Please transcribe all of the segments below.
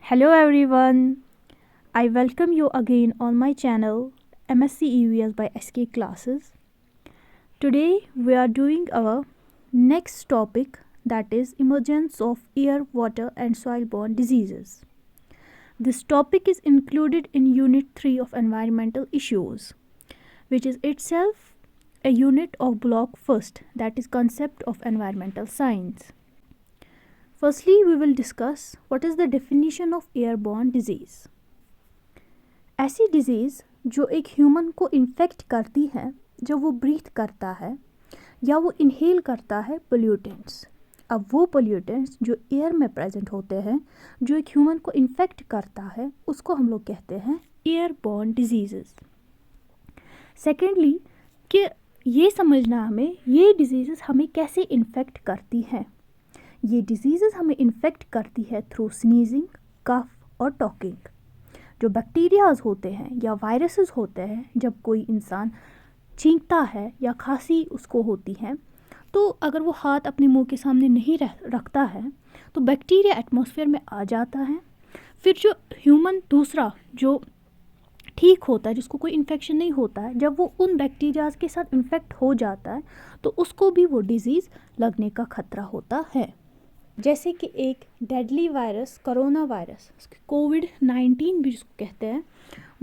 Hello everyone, I welcome you again on my channel MSc EVS by SK Classes. Today we are doing our next topic, that is emergence of air, water and soil borne diseases. This topic is included in Unit 3 of Environmental Issues, which is itself a unit of Block First, that is Concept of Environmental Science. Firstly, we will discuss what is the definition of airborne disease. ऐसी disease जो एक human को infect करती है जब वो breathe करता है या वो इनहेल करता है पोल्यूटेंट्स। अब वो पोल्यूटेंट्स जो एयर में प्रेजेंट होते हैं जो एक ह्यूमन को इन्फेक्ट करता है उसको हम लोग कहते हैं एयरबॉर्न डिजीज़ेस। सेकेंडली कि ये समझना हमें ये डिजीज़ेस हमें कैसे इन्फेक्ट करती हैं। ये डिजीज़ेस हमें इन्फेक्ट करती है थ्रू स्नीजिंग, कफ और टॉकिंग। जो बैक्टीरियाज होते हैं या वायरसेस होते हैं, जब कोई इंसान छींकता है या खांसी उसको होती है तो अगर वो हाथ अपने मुंह के सामने नहीं रखता है तो बैक्टीरिया एटमॉस्फेयर में आ जाता है। फिर जो ह्यूमन दूसरा जो ठीक होता है, जिसको कोई इन्फेक्शन नहीं होता है, जब वो उन बैक्टीरियाज के साथ इन्फेक्ट हो जाता है तो उसको भी वो डिजीज़ लगने का खतरा होता है। जैसे कि एक डेडली वायरस कोरोना वायरस, कोविड-19 भी जिसको कहते हैं,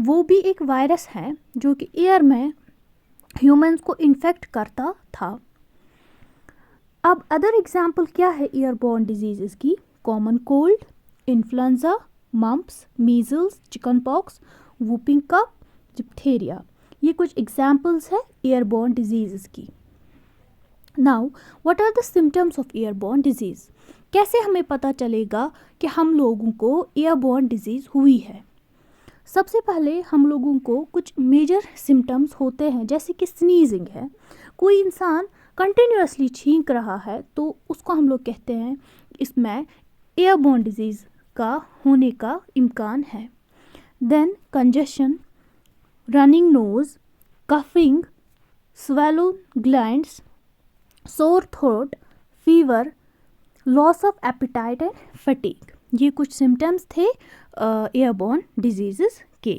वो भी एक वायरस है जो कि एयर में ह्यूमंस को इन्फेक्ट करता था। अब अदर एग्जांपल क्या है एयरबॉर्न डिजीज़ेस की? Common cold, influenza, mumps, measles, chicken pox, whooping cough, diphtheria, ये कुछ एग्जांपल्स है एयरबॉर्न डिजीज़ेस की। Now what are the symptoms of airborne disease? कैसे हमें पता चलेगा कि हम लोगों को एयरबॉर्न डिजीज़ हुई है? सबसे पहले हम लोगों को कुछ मेजर सिम्टम्स होते हैं, जैसे कि स्नीजिंग है। कोई इंसान कंटिन्यूसली छींक रहा है तो उसको हम लोग कहते हैं इसमें एयरबॉर्न डिजीज़ का होने का इम्कान है। Then congestion, running nose, coughing, swollen glands, sore throat, fever, loss of appetite and fatigue, ये कुछ सिम्टम्स थे एयरबॉर्न डिजीज़ेस के।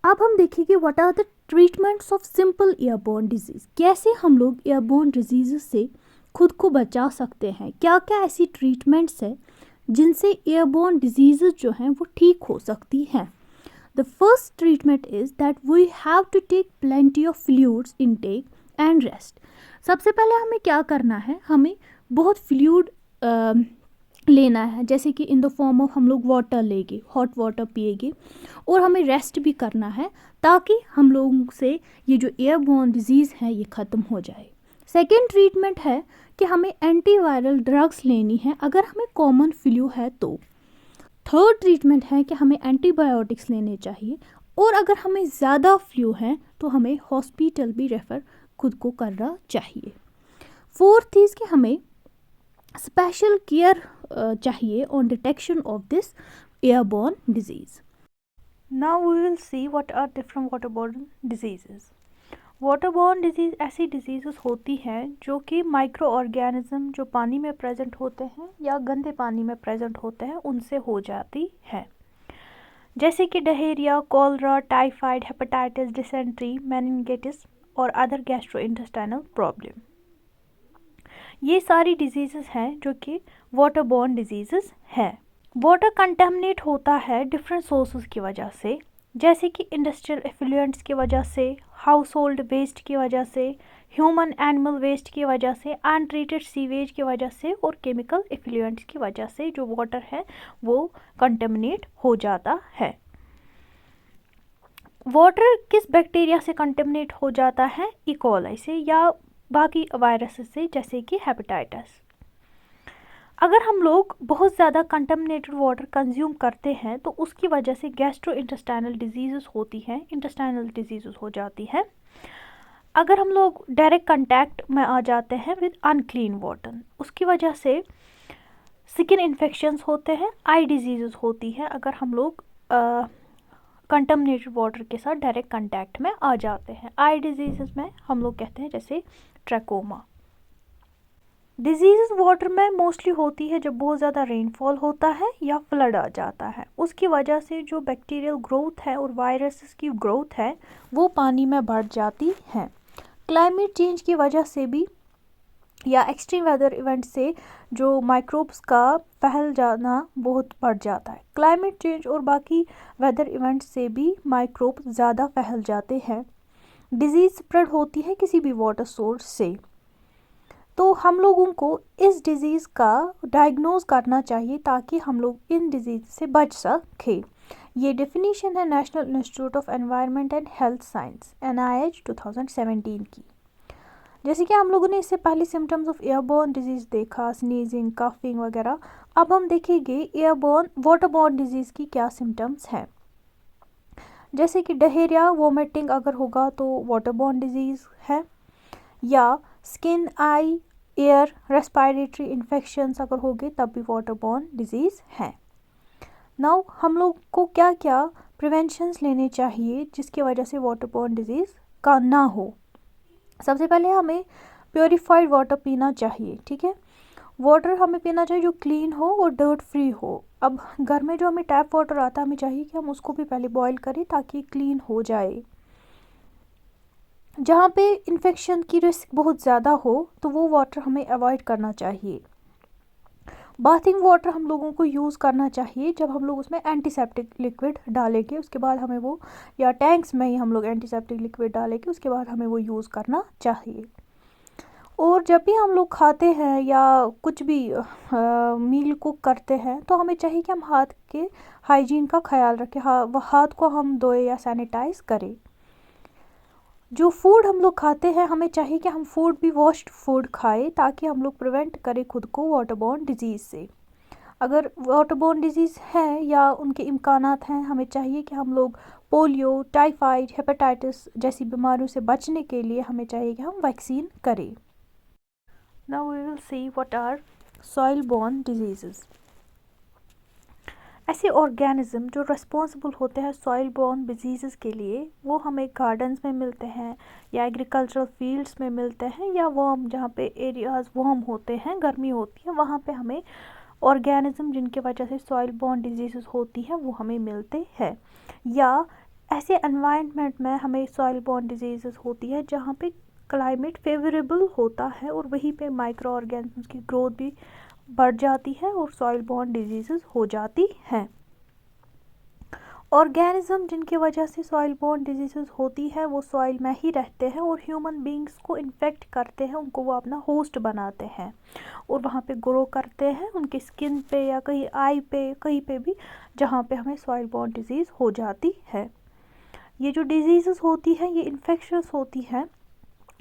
अब हम देखेंगे what are the treatments of simple airborne disease. कैसे हम लोग एयरबॉर्न डिजीज़ से खुद को बचा सकते हैं, क्या क्या ऐसी ट्रीटमेंट्स है जिनसे एयरबॉर्न डिजीज़ जो हैं वो ठीक हो सकती हैं। The first treatment is that we have to take plenty of fluids intake and rest. सबसे पहले हमें क्या करना है, हमें बहुत फ्लूइड लेना है, जैसे कि इन द फॉर्म ऑफ हम लोग वाटर लेंगे, हॉट वाटर पिएंगे, और हमें रेस्ट भी करना है ताकि हम लोगों से ये जो एयरबॉर्न डिजीज़ है ये ख़त्म हो जाए। सेकेंड ट्रीटमेंट है कि हमें एंटीवायरल ड्रग्स लेनी है अगर हमें कॉमन फ्लू है तो। थर्ड ट्रीटमेंट है कि हमें एंटीबायोटिक्स लेने चाहिए, और अगर हमें ज़्यादा फ्लू है तो हमें हॉस्पिटल भी रेफ़र खुद को करना चाहिए। फोर्थ इज़ कि हमें स्पेशल केयर चाहिए on detection of this airborne disease. Now we will see what are different waterborne diseases. Waterborne disease ऐसी डिजीज़ेस होती हैं जो कि माइक्रो ऑर्गेनिज्म जो पानी में प्रेजेंट होते हैं या गंदे पानी में प्रेजेंट होते हैं उनसे हो जाती है, जैसे कि diarrhoea, cholera, typhoid, hepatitis, dysentery, meningitis और अदर गैस्ट्रोइंटेस्टाइनल प्रॉब्लम। ये सारी डिजीज़ेस हैं जो कि वाटरबॉर्न डिजीज़ेस हैं। वाटर कंटेमिनेट होता है डिफरेंट सोर्सेज की वजह से, जैसे कि इंडस्ट्रियल एफ्लुएंट्स की वजह से, हाउस होल्ड वेस्ट की वजह से, ह्यूमन एनिमल वेस्ट की वजह से, अनट्रीटेड सीवेज की वजह से और केमिकल एफ्लुएंट्स की वजह से जो वाटर है वो कंटेमिनेट हो जाता है। वाटर किस बैक्टीरिया से कंटेमिनेट हो जाता है? ई. कॉली से या बाकी वायरसेस से, जैसे कि हेपेटाइटिस। अगर हम लोग बहुत ज़्यादा कंटेमिनेटेड वाटर कंज्यूम करते हैं तो उसकी वजह से गैस्ट्रोइंटेस्टाइनल डिजीज़ेस होती हैं, इंटेस्टाइनल डिजीज़ेस हो जाती हैं। अगर हम लोग डायरेक्ट कंटैक्ट में आ जाते हैं विद अनक्लीन वाटर, उसकी वजह से स्किन इन्फेक्शंस होते हैं, आई डिजीज़ेस होती हैं अगर हम लोग कंटेमिनेटेड वाटर के साथ डायरेक्ट कंटैक्ट में आ जाते हैं। आई डिजीज़ेस में हम लोग कहते हैं जैसे ट्रैकोमा। डिजीज़ वाटर में मोस्टली होती है जब बहुत ज़्यादा रेनफॉल होता है या फ्लड आ जाता है। उसकी वजह से जो बैक्टीरियल ग्रोथ है और वायरसेस की ग्रोथ है वो पानी में बढ़ जाती है। क्लाइमेट चेंज की वजह से भी या एक्सट्रीम वेदर इवेंट से जो माइक्रोब्स का फैल जाना बहुत बढ़ जाता है। क्लाइमेट चेंज और बाकी वेदर इवेंट से भी माइक्रोब ज़्यादा फैल जाते हैं। डिजीज़ स्प्रेड होती है किसी भी वाटर सोर्स से। तो हम लोगों को इस डिज़ीज़ का डायग्नोज करना चाहिए ताकि हम लोग इन डिज़ीज़ से बच सकें। ये डेफिनेशन है national institute of environment and health science NIH 2017 की। जैसे कि हम लोगों ने इससे पहले सिम्टम्स ऑफ एयरबोर्न डिजीज़ देखा, स्नीजिंग, कफिंग वगैरह। अब हम देखेंगे एयरबोर्न वाटरबोर्न डिजीज़ की क्या सिम्टम्स हैं। जैसे कि डायरिया, वोमिटिंग अगर होगा तो वाटरबोर्न डिजीज़ है, या स्किन, आई, एयर, रेस्पिरेटरी इन्फेक्शंस अगर होंगे तब भी वाटरबोर्न डिजीज़ है। नाउ हम लोग को क्या क्या प्रिवेंशंस लेने चाहिए जिसकी वजह से वाटरबोर्न डिजीज़ का ना हो। सबसे पहले हमें प्योरीफाइड वाटर पीना चाहिए, ठीक है। वाटर हमें पीना चाहिए जो क्लीन हो और डर्ट फ्री हो। अब घर में जो हमें टैप वाटर आता है हमें चाहिए कि हम उसको भी पहले बॉईल करें ताकि क्लीन हो जाए। जहाँ पे इन्फेक्शन की रिस्क बहुत ज़्यादा हो तो वो वाटर हमें अवॉइड करना चाहिए। बाथिंग वाटर हम लोगों को यूज़ करना चाहिए जब हम लोग उसमें एंटीसेप्टिक लिक्विड डालेंगे, उसके बाद हमें वो, या टैंक्स में ही हम लोग एंटीसेप्टिक लिक्विड डालेंगे, उसके बाद हमें वो यूज़ करना चाहिए। और जब भी हम लोग खाते हैं या कुछ भी मील कुक करते हैं तो हमें चाहिए कि हम हाथ के हाइजीन का ख्याल रखें, हाथ को हम धोए या सैनिटाइज करें। जो फूड हम लोग खाते हैं हमें चाहिए कि हम फूड भी वॉश्ड फूड खाएं ताकि हम लोग प्रिवेंट करें खुद को वाटरबोर्न डिजीज़ से। अगर वाटरबोर्न डिजीज़ है या उनके इम्कानात हैं, हमें चाहिए कि हम लोग पोलियो, टाइफाइड, हेपेटाइटिस जैसी बीमारियों से बचने के लिए हमें चाहिए कि हम वैक्सीन करें। Now we will see what are soil borne diseases. ऐसे ऑर्गेनिज्म जो रिस्पॉन्सिबल होते हैं सॉइल बॉर्न डिजीज़ के लिए वो हमें गार्डन्स में मिलते हैं या एग्रीकल्चरल फील्ड्स में मिलते हैं, या वर्म जहाँ पे एरियाज़ वर्म होते हैं, गर्मी होती है, वहाँ पे हमें ऑर्गेनिज्म जिनकी वजह से सॉइल बॉर्न डिजीज़ होती हैं वो हमें मिलते हैं। या ऐसे एनवायरनमेंट में हमें सॉइल बॉर्न डिजीज़ होती है जहाँ पे क्लाइमेट फेवरेबल होता है और वहीं पे माइक्रो ऑर्गेनिजम्स की ग्रोथ भी बढ़ जाती है और सॉइल बॉर्न डिजीज़ हो जाती हैं। ऑर्गेनिज्म जिनकी वजह से सॉइल बॉर्न डिजीज़ होती है वो सॉइल में ही रहते हैं और ह्यूमन बींग्स को इन्फेक्ट करते हैं, उनको वो अपना होस्ट बनाते हैं और वहाँ पे ग्रो करते हैं उनकी स्किन पे या कहीं आई पे, कहीं पे भी जहाँ पे हमें सॉइल बॉर्न डिजीज़ हो जाती है। ये जो डिजीज़ होती है ये इन्फेक्शस होती है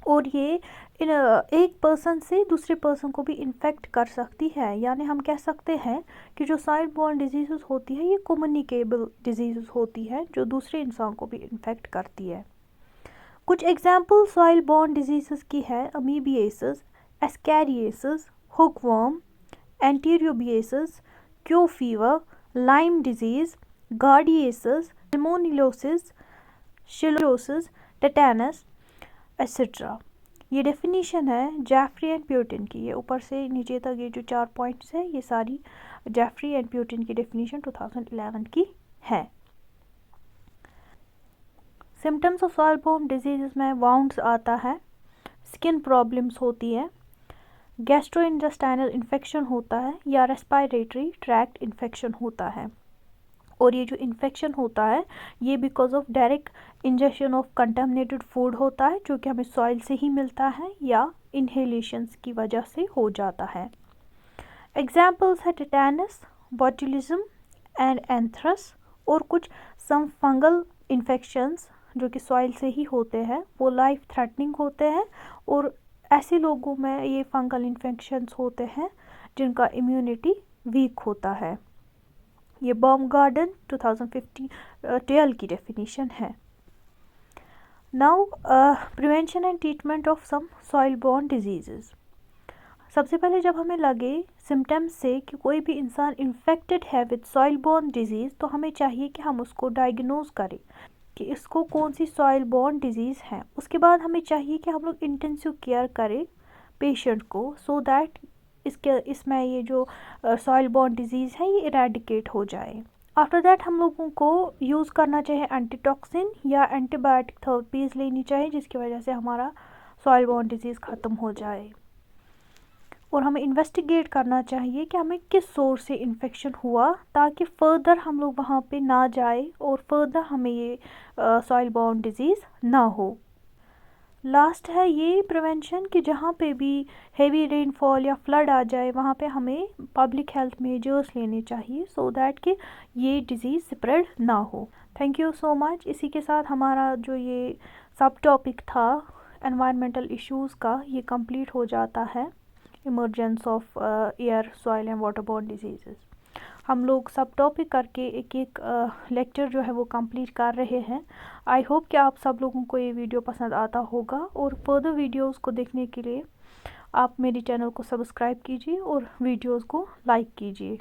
और ये एक पर्सन से दूसरे पर्सन को भी इन्फेक्ट कर सकती है। यानी हम कह सकते हैं कि जो सॉइल बॉर्न डिजीज़ होती है ये कम्युनिकेबल डिजीज़ होती है जो दूसरे इंसान को भी इन्फेक्ट करती है। कुछ एग्जांपल सॉइल बॉर्न डिजीज़ की है amoebiasis, ascariasis, hookworm, enterobiasis, Q fever, lyme disease, giardiasis, salmonellosis, shigellosis, tetanus etcetera. ये डेफिनेशन है जेफरी एंड प्यूटिन की। ये ऊपर से नीचे तक ये जो 4 पॉइंट्स हैं ये सारी जेफरी एंड प्यूटिन की डेफिनेशन 2011 की है। Symptoms of soil borne disease में वाउंड्स आता है, स्किन प्रॉब्लम्स होती है, गैस्ट्रोइंटेस्टाइनल इन्फेक्शन होता है या रेस्पिरेटरी ट्रैक्ट इन्फेक्शन होता है। और ये जो इन्फेक्शन होता है ये because of direct injection of contaminated food होता है जो कि हमें सॉइल से ही मिलता है या इनहेलेशंस की वजह से हो जाता है। एग्जाम्पल्स है टेटानस, बॉट्युलिज्म एंड एंथ्रस। और कुछ सम फंगल इन्फेक्शंस जो कि सॉइल से ही होते हैं वो लाइफ थ्रेटनिंग होते हैं और ऐसे लोगों में ये फंगल इन्फेक्शंस होते हैं जिनका इम्यूनिटी वीक होता है। ये बाumgarten 2012 की डेफिनेशन है। Now prevention and treatment of some soil borne disease. सबसे पहले जब हमें लगे सिम्टम्स से कि कोई भी इंसान इन्फेक्टेड है विद सॉइल बॉर्न डिजीज़ तो हमें चाहिए कि हम उसको डायग्नोज करें कि इसको कौन सी सॉइल बॉर्न डिजीज़ है। उसके बाद हमें चाहिए कि हम लोग इंटेंसिव केयर करें पेशेंट को सो दैट इसमें ये जो सॉइल बॉर्न डिजीज़ है ये इरेडिकेट हो जाए। आफ्टर दैट हम लोगों को यूज़ करना चाहिए एंटीटॉक्सिन या एंटीबायोटिक थेरेपीज़ लेनी चाहिए, जिसकी वजह से हमारा सॉइल बॉर्न डिजीज़ ख़त्म हो जाए। और हमें इन्वेस्टिगेट करना चाहिए कि हमें किस सोर्स से इन्फेक्शन हुआ, ताकि फ़र्दर हम लोग वहाँ पे ना जाए और फर्दर हमें ये सॉइल बॉर्न डिजीज़ ना हो। लास्ट है ये प्रिवेंशन कि जहाँ पे भी हेवी रेनफॉल या फ्लड आ जाए वहाँ पे हमें पब्लिक हेल्थ मेजर्स लेने चाहिए सो दैट कि ये डिज़ीज़ स्प्रेड ना हो। Thank you so much. इसी के साथ हमारा जो ये सब टॉपिक था एनवायरमेंटल इश्यूज़ का ये कंप्लीट हो जाता है, emergence of air soil and waterborne disease. हम लोग सब टॉपिक करके एक एक लेक्चर जो है वो कंप्लीट कर रहे हैं। आई होप कि आप सब लोगों को ये वीडियो पसंद आता होगा, और फर्दर वीडियोस को देखने के लिए आप मेरी चैनल को सब्सक्राइब कीजिए और वीडियोस को लाइक कीजिए।